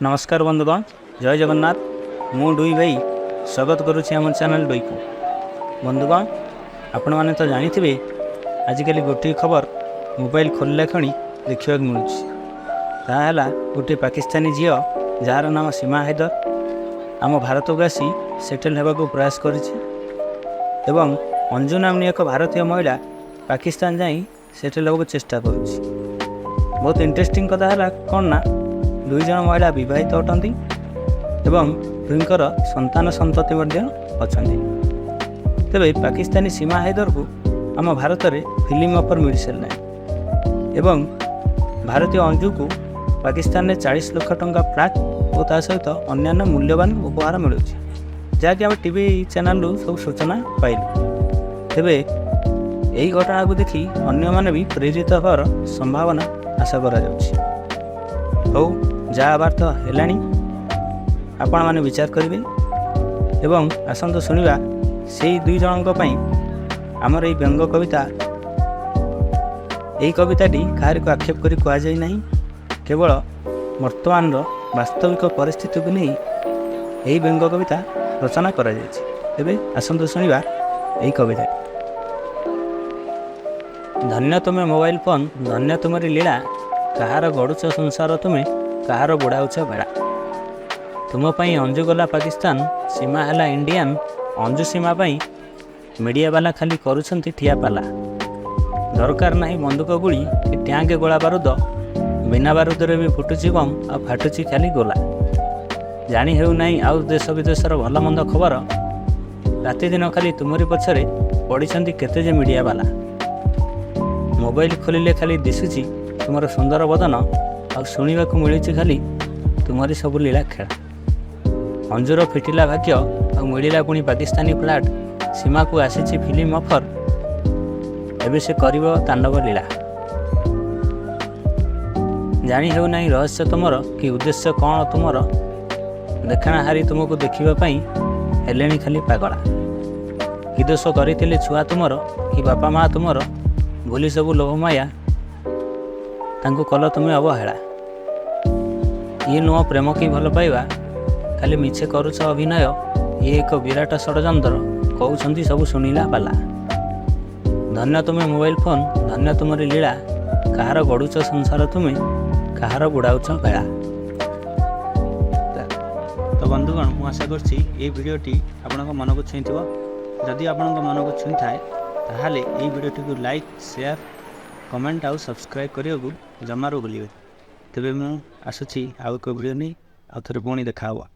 नमस्कार बंधुगण, जय जगन्नाथ। मु डुई भाई स्वागत करुच्ची आम चैनल डुई को। बंधुगण, आपण मैंने तो जानी आजिकल गोटे खबर मोबाइल खोलने क्षणी देखा मिलूँ। गोटे पाकिस्तानी झील जार नाम सीमा हैदर आम भारत को आसी सेटल होगा प्रयास कर अंजु नामनी एक भारतीय महिला पाकिस्तान जाई सेटल होगा चेष्टा करुच्ची। बहुत इंटरेस्टिंग कथा है कौन ना, दुई जन महिला विवाहित अटंती एवं दुईंकर संतान संतति अच्छा। तेरे पाकिस्तानी सीमा हैदर को आम भारत में फिल्म ऑफर मिल सारे एवं भारतीय अंजु को पाकिस्तान में 40 लाख टंका फ्लैट और ता सहित अन्य मूल्यवान उपहार मिलूँ, जहाँकि आम टीवी चैनल सब सूचना पाइलु। तेरे यही घटना को देखी अन्य माने भी प्रेरित होवार संभावना आशा करा हौ जहाँ तो है आपण मैंने विचार करेंगे एवं आसतु शुणा से दुई जनों आमर ये व्यंग कविता। यही कविताटी कहार को आक्षेप कर कहुना, केवल वर्तमान वास्तविक परिस्थिति को नहीं यही व्यंग कविता रचना करा तेबे आसतु शुणा यही कविता। धन्य तुम्हें मोबाइल फोन, धन्य तुम्हारी लीला, कहार गड़ुच संसार तुम्हें कहार बुड़ाऊच बेड़ा। तुम पाई अंजु गला पाकिस्तान, सीमा है इंडियन। अंजु सीमा पाई मीडिया वाला खाली करुछंती ठिया पाला। दरकार नहीं बंदूक गुड़ी कि टैंक गोला बारूद, बिना बारूद भी फुटुची बम आ फाटुची खाली गोला। जानी हेउ नहीं आउ देश विदेशर भल मंद खबर, राति दिन खाली तुमरी पछरे पड़ीछंती केते जे मीडिया वाला। मोबाइल खोलिले खाली दिशुची तुमर सुंदर बदन आ शुणा मिलूँ खाली तुम्हारी सब लीला खेल। अंजुर फिटिला भाग्य आ मिलला पुणी पाकिस्तानी फ्लैट। सीमा को आसी फिल्म ऑफर, एबे से करिब तांडव लीला। जानी हेउ नहीं रहस्य तुमर कि उद्देश्य कौन तुमर। देखना हारी तुमको देखापी हेले खाली पागला। कि दोष करते छुआ तुमर कि बापा माँ तुमर, भूली सब लोभ माया तांको कल तुम्हें अवहेला। ये नुह प्रेम की भल पाइबा, खाली मिछे करुछ अभिनय। ये एक विराट षड्यंत्र, कहउछंती सब शुणिला पाला। धन्य तुम्हें मोबाइल फोन, धन्य तुम्हारी लीला, कहार गड़ुच संसार तुम्हें कहार बुड़ाऊच बेड़ा। तो बंधुगण, मु आशा करछि ये वीडियोटी आपनक मन को छुईथिबो। जदि आपनक मन को छुई थाए ताहाले ये वीडियोटी को लाइक, शेयर, कमेंट आउ सब्सक्राइब करियो को जमारो भूलिबे। तेबे मु आसुछि आउ को वीडियो नहीं आउ थरे पुणी देखा हुआ।